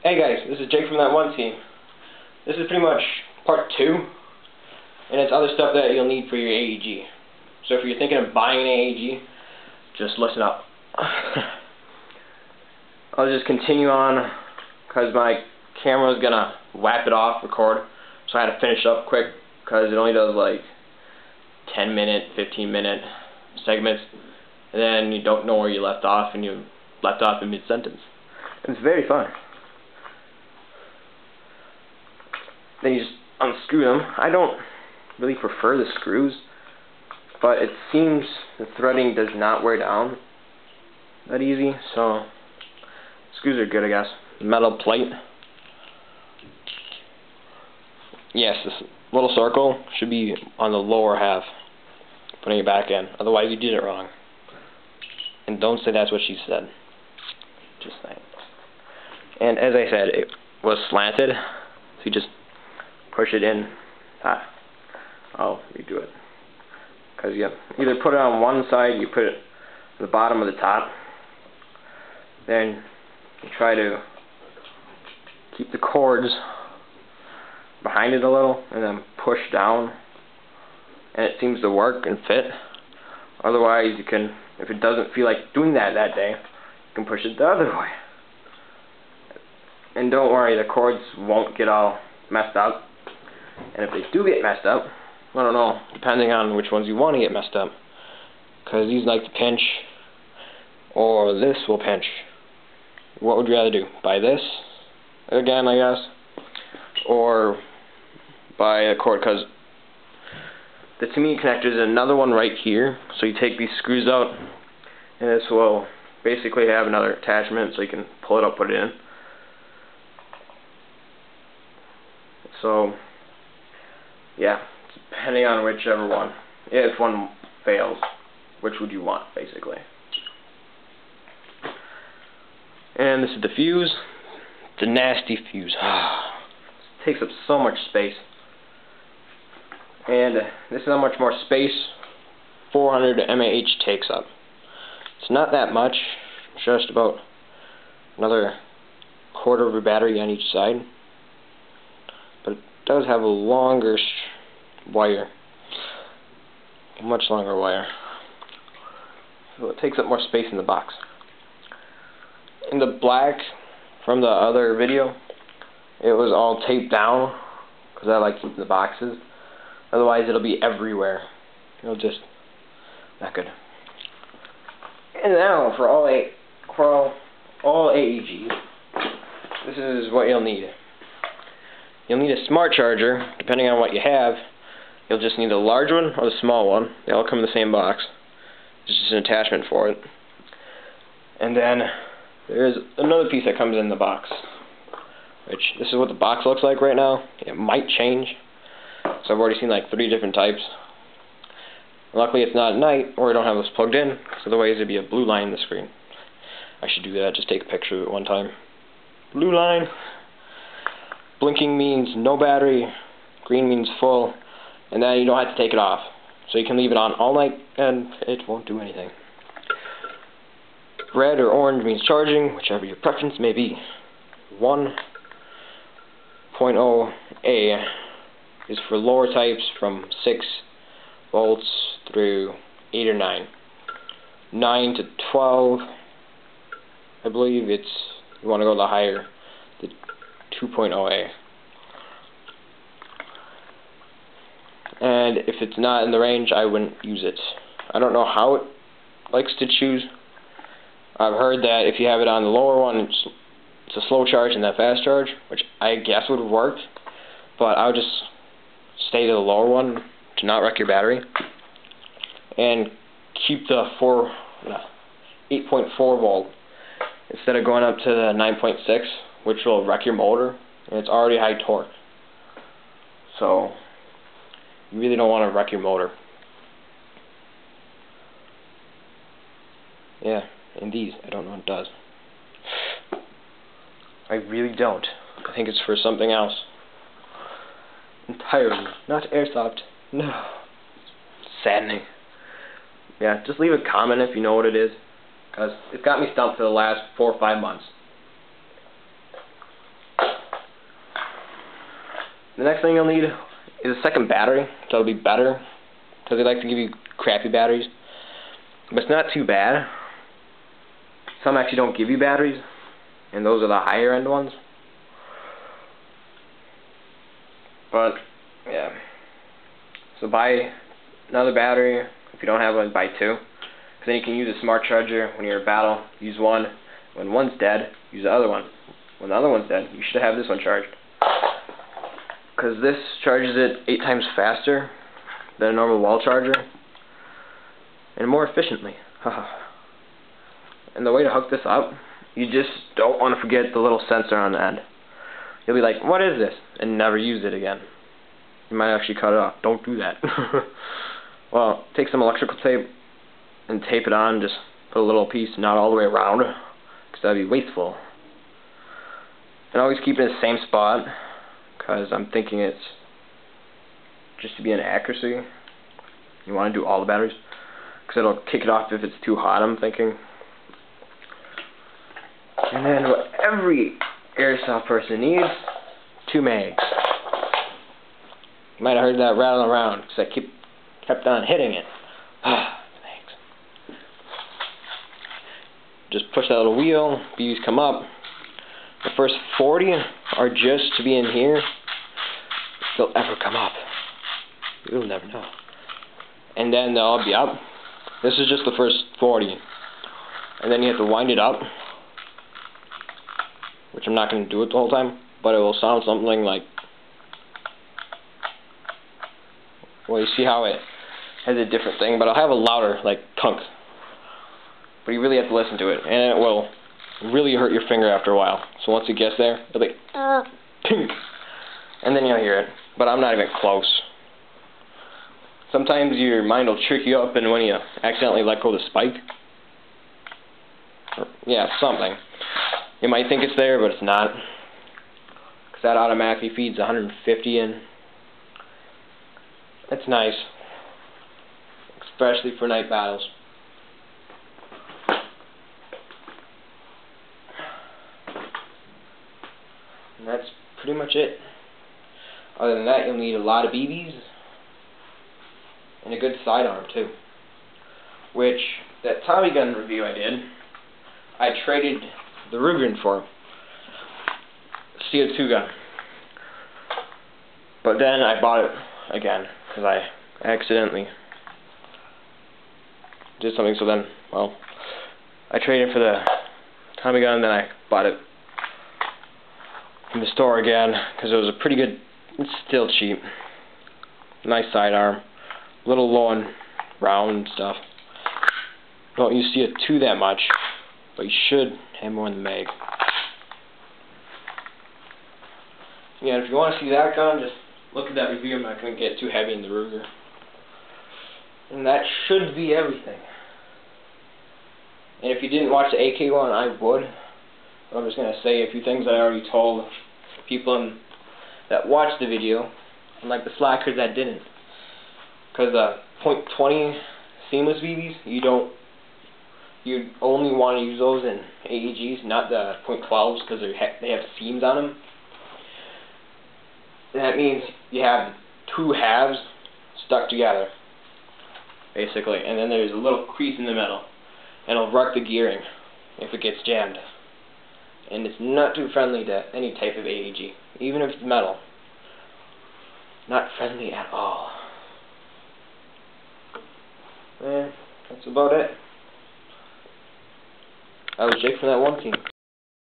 Hey guys, this is Jake from that one team. This is pretty much part 2, and it's other stuff that you'll need for your AEG. So if you're thinking of buying an AEG, just listen up. I'll just continue on because my camera is gonna whap it off, record. So I had to finish up quick because it only does like 10-minute, 15-minute segments, and then you don't know where you left off, and you left off in mid-sentence. It's very fun. Then you just unscrew them. I don't really prefer the screws, but it seems the threading does not wear down that easy, so screws are good, I guess. Metal plate. Yes, this little circle should be on the lower half, putting it back in. Otherwise you did it wrong. And don't say that's what she said. Just saying. And as I said, it was slanted, so you just push it in. I'll redo it. Because you either put it on one side, you put it at the bottom of the top. Then you try to keep the cords behind it a little, and then push down. And it seems to work and fit. Otherwise, you can, if it doesn't feel like doing that day, you can push it the other way. And don't worry, the cords won't get all messed up. And if they do get messed up, I don't know, depending on which ones you want to get messed up. Because these like to pinch, or this will pinch. What would you rather do? Buy this, again, I guess, or buy a cord? Because the CYMA connector is another one right here. So you take these screws out, and this will basically have another attachment, so you can pull it up, put it in. So, yeah, depending on whichever one. If one fails, which would you want, basically. And this is the fuse. It's a nasty fuse. It takes up so much space. And this is how much more space 400 mAh takes up. It's not that much, just about another quarter of a battery on each side. But it does have a longer wire. A much longer wire. So it takes up more space in the box. In the black from the other video, it was all taped down because I like keeping the boxes. Otherwise it'll be everywhere. It'll just not good. And now for all AEGs, this is what you'll need. You'll need a smart charger, depending on what you have. You'll just need a large one or the small one. They all come in the same box. It's just an attachment for it. And then there's another piece that comes in the box, which this is what the box looks like right now. It might change. So I've already seen like 3 different types. Luckily it's not at night, or I don't have this plugged in, because otherwise there'd be a blue line in the screen. I should do that, just take a picture of it one time. Blue line. Blinking means no battery, green means full, and then you don't have to take it off. So you can leave it on all night and it won't do anything. Red or orange means charging, whichever your preference may be. 1.0A is for lower types from 6 volts through 8 or 9. 9 to 12, I believe you want to go the higher, the 2.0A. And if it's not in the range, I wouldn't use it. I don't know how it likes to choose. I've heard that if you have it on the lower one, it's a slow charge and that fast charge, which I guess would have worked, but I would just stay to the lower one to not wreck your battery, and keep the 8.4 volt instead of going up to the 9.6, which will wreck your motor, and it's already high torque. So you really don't want to wreck your motor. Yeah, and these, I don't know what it does. I really don't. I think it's for something else. Entirely. Not airsoft. No. Saddening. Yeah, just leave a comment if you know what it is, because it's got me stumped for the last 4 or 5 months. The next thing you'll need is a second battery, so it'll be better, because they like to give you crappy batteries. But it's not too bad. Some actually don't give you batteries, and those are the higher end ones. But, yeah. So buy another battery. If you don't have one, buy two. Because then you can use a smart charger when you're in battle. Use one. When one's dead, use the other one. When the other one's dead, you should have this one charged. Because this charges it 8 times faster than a normal wall charger. And more efficiently. And the way to hook this up, you just don't want to forget the little sensor on the end. You'll be like, what is this? And never use it again. You might actually cut it off. Don't do that. Well, take some electrical tape and tape it on. Just put a little piece, not all the way around, because that would be wasteful. And always keep it in the same spot, because I'm thinking it's just to be an accuracy. You want to do all the batteries, because it'll kick it off if it's too hot, I'm thinking. And then what every airsoft person needs, 2 mags. You might have heard that rattling around, because I kept on hitting it. Thanks. Just push that little wheel, BBs come up. The first 40 are just to be in here. If they'll ever come up. You'll never know. And then they'll all be up. This is just the first 40. And then you have to wind it up, which I'm not going to do it the whole time, but it will sound something like, well, you see how it has a different thing, but I'll have a louder, like, tunk. But you really have to listen to it, and it will really hurt your finger after a while. So once it gets there, it'll be, pink, and then you'll hear it. But I'm not even close. Sometimes your mind will trick you up, and when you accidentally let go of the spike, or, yeah, something, you might think it's there, but it's not. Because that automatically feeds 150 in. It's nice. Especially for night battles. And that's pretty much it. Other than that, you'll need a lot of BBs. And a good sidearm, too. Which, that Tommy gun review I did, I traded the Ruger for CO2 gun. But then I bought it again, because I accidentally did something, so then, well, I traded for the Tommy gun, then I bought it from the store again, because it was a pretty good, it's still cheap, nice sidearm, a little low on round and stuff. Don't use CO2 that much, but you should have more in the mag. Yeah, if you want to see that gun, just look at that review. I'm not going to get too heavy in the Ruger. And that should be everything. And if you didn't watch the AK one, I would. But I'm just going to say a few things that I already told people that watched the video, and like the slackers that didn't. Because .20 seamless BBs, you'd only want to use those in AEGs, not the .12s, because they have seams on them. And that means you have 2 halves stuck together, basically, and then there's a little crease in the middle, and it'll wreck the gearing if it gets jammed. And it's not too friendly to any type of AEG, even if it's metal. Not friendly at all. And that's about it. I was Jake from that one team.